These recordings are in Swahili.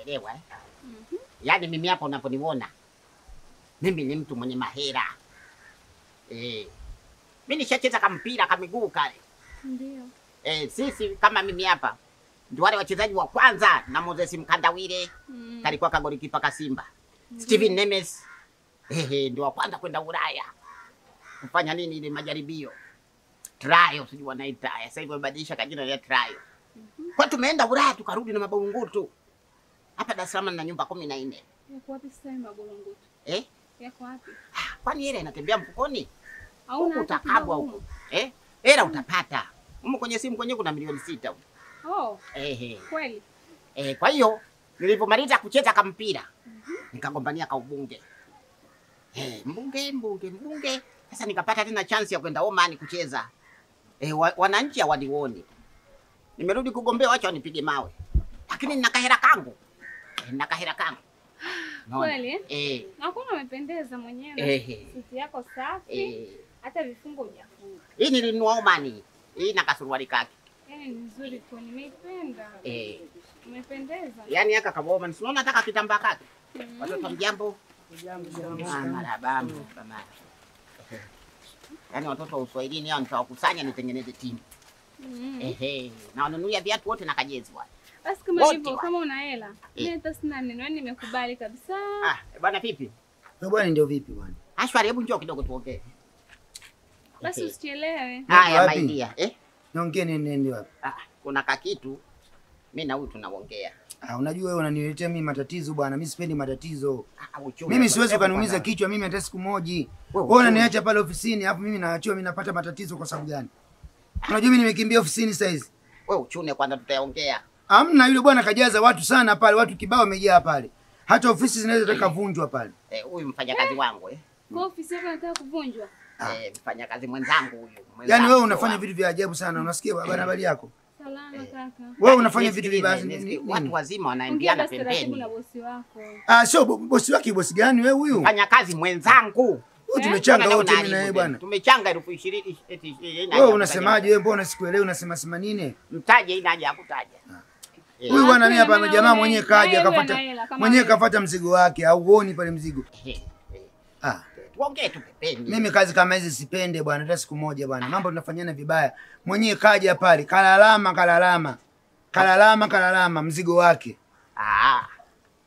unaelewa eh? Yaani mimi hapa unaponiona mimi ni mtu mwenye mahera. Mimi nishacheza kama mpira kama miguu kale. Ndio. Sisi kama mimi hapa ndio wale wachezaji wa kwanza na Moses Mkandawire. Kalikuwa kagolikipa ka Simba. Steven Nemes. Ndio wa kwanza kwenda Ulaya. Kufanya nini ile majaribio. Trial sijui wanaita. Sasa hivi wamebadilisha kajina ya trial. Kwa tumeenda Ulaya tukarudi na mabongoto. Hapa Dar es Salaam na nyumba 14. Yako wapi sasa mabongoto? Yako wapi? Kwani ile inatembea mfukoni? Au utakabwa huko. Hela utapata. Huko kwenye simu kwenye kuna milioni 6 huko. Oh. Kweli. Kwa hiyo nilipomaliza kucheza kama mpira nikagombania ka ubunge. Mbunge. Sasa nikapata tena chance ya kwenda Oman kucheza. Wananchi hawanioni. Nimerudi kugombea wacha wanipige mawe. Lakini nina kahera kangu. Kweli? Nakuona umependeza mwenyewe. Suti yako safi. Hata vifungo hujafunga. Hii nilinunua Oman. Hii na kasuruali kake. Yaani nzuri tu, nimeipenda. Umependeza. Yaani aka kama Oman, unaona nataka kitambaa kake. Watoto mjambo. Marhaba. Yaani watoto wa Uswahilini hao nitawakusanya nitengeneze timu. Na wanunulia viatu wote na kajezi wale. Basi kama hivyo, kama una hela, mimi hata sina neno, yaani nimekubali kabisa. Bwana vipi? Bwana ndio vipi bwana? Ashwari, hebu njoo kidogo tuongee. Basi usichelewe. Haya maidia. Niongee nini wapi? Kuna kakitu mimi na huyu tunaongea. Unajua wewe unaniletea mimi matatizo bwana. Mimi sipendi matatizo. Mimi siwezi kuniumiza kichwa mimi hata siku moja. Wewe unaniacha pale ofisini, alafu mimi naachiwa mimi napata matatizo kwa sababu gani? Unajua mimi nimekimbia ofisini sasa hizi. Wewe uchune kwanza tutaongea. Hamna, yule bwana kajaza watu sana pale, watu kibao wamejaa pale. Hata ofisi zinaweza taka vunjwa pale. Huyu mfanyakazi wangu Kwa ofisi yako nataka kuvunjwa? Mfanyakazi mwenzangu huyu. Yaani wewe unafanya vitu vya ajabu sana. Unasikia habari yako? Salama kaka. Wewe unafanya vitu vibaya. Watu wazima wanaambiana pembeni. Na bosi wako. Sio bosi wake, bosi gani wewe huyu? Mfanyakazi mwenzangu. Tumechanga wote mimi na yeye bwana. Tumechanga 20,000 Wewe unasemaje wewe? Mbona sikuelewi unasema sema nini? Mtaje ina haja hakutaja. Huyu bwana mimi hapa jamaa mwenyewe kaja akafuata. Mwenyewe kafuata mzigo wake au uoni pale mzigo. Tuongee tu pembeni. Mimi kazi kama hizi sipende bwana, hata siku moja bwana. Mambo tunafanyana vibaya. Mwenyewe kaja pale, kalalama mzigo wake.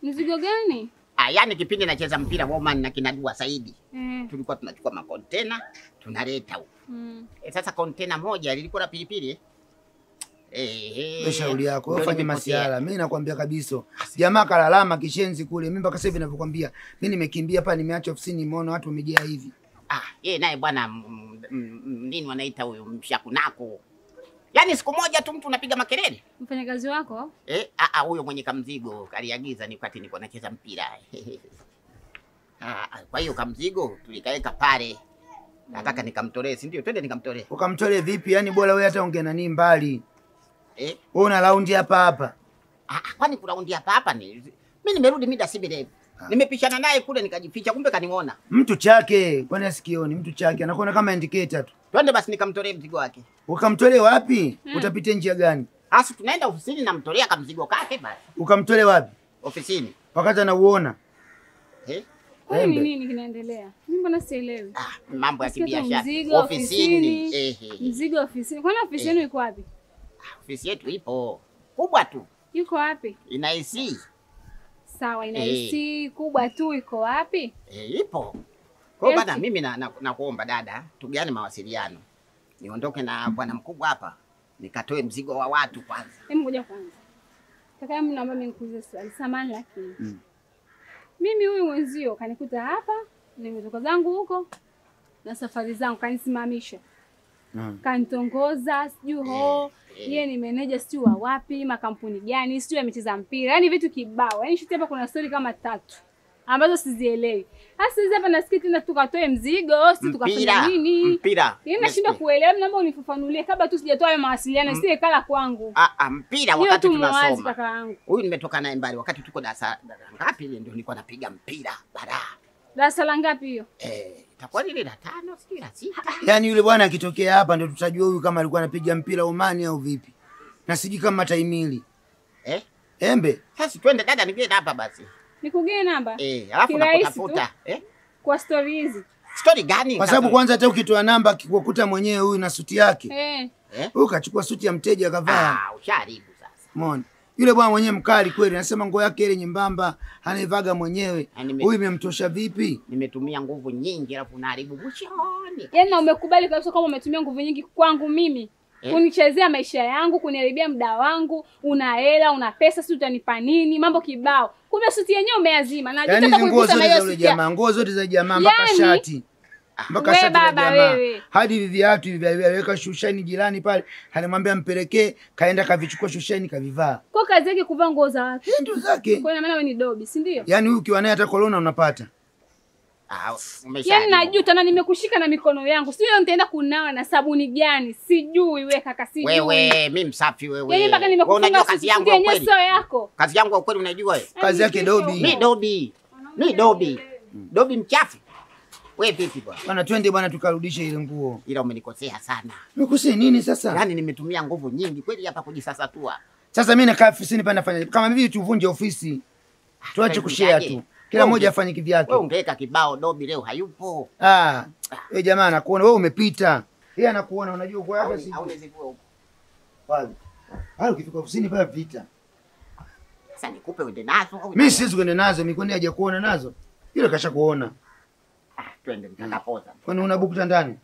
Mzigo gani? Yaani kipindi nacheza mpira Woman na kinadua Saidi. Tulikuwa tunachukua makontena, tunaleta huko. Sasa kontena moja lilikuwa na pilipili. Shauri yako, wewe fanye masiala. Mimi nakwambia kabisa. Jamaa kalalama kishenzi kule. Mimi mpaka sasa hivi ninavyokuambia, mimi nimekimbia hapa nimeacha ofisini nimeona watu wamejaa hivi. Yeye naye bwana nini wanaita huyo mshakunako. Yaani siku moja tu mtu unapiga makelele. Mfanyakazi wako? Huyo mwenye kamzigo kaliagiza wakati niko nacheza mpira. Kwa hiyo kamzigo tulikaeka pale. Nataka nikamtolee, si ndio? Twende nikamtolee. Ukamtolee vipi? Yaani bora wewe hata ongea nani mbali. Wewe una raundi hapa. Kwani kuna raundi hapa ni? Mimi nimerudi mida si mirefu. Nimepishana naye kule nikajificha kumbe kaniona. Mtu chake, kwani asikioni mtu chake anakuona kama indicator tu. Twende basi nikamtolee mzigo wake. Ukamtolee wapi? Utapitia njia gani? Tunaenda ofisini namtolea kamzigo kake basi. Ukamtolee wapi? Ofisini. Wakati anauona. Kwa nini kinaendelea? Mimi mbona sielewi? Mambo ya kibiashara. Ofisini. Mzigo ofisini. Kwani ofisi yenu iko wapi? Ofisi yetu ipo kubwa tu. Yuko wapi? Ina AC. Sawa, ina AC kubwa tu, iko wapi? Ipo. Kwa bana mimi nakuomba dada, tugiane mawasiliano. Niondoke na bwana mkubwa hapa, nikatoe mzigo wa watu kwanza. Hebu ngoja kwanza. Kaka mimi naomba nikuulize swali. Samahani lakini. Mimi huyu mwenzio kanikuta hapa, nimetoka zangu huko na safari zangu kanisimamisha. Kanitongoza, sijui yeye ni manager sijui wa wapi, makampuni gani, sijui amecheza mpira. Yaani vitu kibao. Yaani shuti hapa kuna story kama 3 ambazo sizielewi. Sasa hizi hapa nasikia tena tukatoe mzigo, sisi tukafanya nini? Mpira. Yaani nashinda kuelewa, naomba unifafanulie kabla tu sijatoa hayo mawasiliano, sije kala kwangu. Mpira wakati tunasoma. Kaka yangu. Huyu nimetoka naye mbali wakati tuko darasa ngapi ile ndio nilikuwa napiga mpira. Darasa la ngapi hiyo? Itakuwa ile la 5 sijui la 6. Yaani yule bwana akitokea hapa ndio tutajua huyu kama alikuwa anapiga mpira Omani au vipi. Na sijui kama taimili. Embe. Sasa twende dada, nigee hapa basi. Nikugee namba? Alafu Kirahisi tu. nakutafuta. Kwa story hizi. Story gani? Kwa sababu kwanza hata ukitoa namba akikukuta mwenyewe huyu na suti yake. Huyu kachukua suti ya mteja akavaa. Usharibu sasa. Umeona? Yule bwana mwenyewe mkali kweli, anasema nguo yake ile nyembamba anaivaga mwenyewe. Huyu imemtosha vipi? Nimetumia nguvu nyingi alafu naharibu mwishoni. Yaani na umekubali kabisa kama umetumia nguvu nyingi kwangu mimi. Kunichezea maisha yangu, kuniharibia muda wangu, una hela, una pesa, si utanipa nini? Mambo kibao. Kumbe suti yenyewe umeazima. Na hata kuikuta na hiyo suti. Nguo zote za jamaa mpaka shati. Mpaka shati la jamaa. Hadi hivi viatu hivi aliweka shushani jirani pale. Alimwambia mpelekee, kaenda kavichukua shushani kavivaa. Kwa kazi yake kuvaa nguo za watu. Ndio zake. Kwa maana wewe ni dobi, si ndio? Yaani huyu ukiwa naye hata corona unapata. Yaani najuta na nimekushika na mikono yangu. Sio nitaenda kunawa na sabuni gani? Sijui wewe kaka, sijui. Wewe mimi msafi wewe. Yaani mpaka nimekufunga kazi yangu ya kweli. Kazi yangu ya kweli unajua wewe. Kazi yake dobi. Mimi dobi. Dobi mchafu. Wewe vipi bwana? Bwana twende bwana tukarudishe ile nguo. Ila umenikosea sana. Nimekosea nini sasa? Yaani nimetumia nguvu nyingi kweli hapa kujisasatua. Sasa mimi nakaa ofisini pale nafanya kama hivi tuvunje ofisi. Tuache kushare tu. Kila mmoja afanye kivyake. Wewe ungeweka kibao dobi leo hayupo. Wewe jamaa anakuona wewe umepita. Yeye anakuona unajua kwa hapa si. Wapi? Halo ukifika ofisini pale vita. Sasa nikupe uende nazo au? Mimi siwezi kwenda nazo, mimi kwani haja kuona nazo. Yule kasha kuona. Twende nitakapoza. Kwani una buku ndani?